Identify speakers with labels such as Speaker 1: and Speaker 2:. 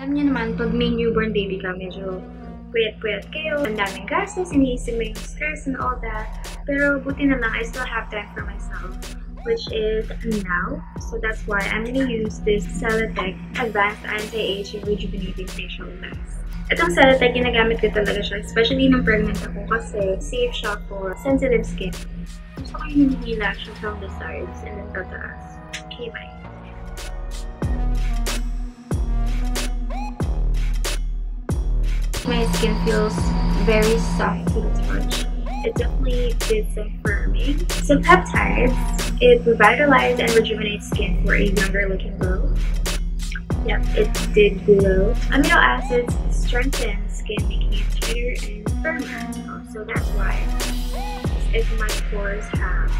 Speaker 1: Alam niyo naman, pag may newborn baby ka, medyo puyat-puyat kayo, ang daming gastos, iniisip mo yung stress and all that. Pero buti na lang, I still have time for myself, which is now. So that's why I'm gonna use this Celeteque Advanced Anti-Aging Rejuvenating Facial Mask. Itong Celeteque, ginagamit ko talaga siya, especially nung pregnant ako kasi safe siya for sensitive skin. Gusto ko yung hinihila siya from the sides and then tataas. Okay, bye. My skin feels very soft to the touch. It definitely did some firming. So peptides, it revitalizes and rejuvenates skin for a younger looking glow. Yep, it did glow. Amino acids strengthen skin, making it tighter and firmer. So that's why if my pores have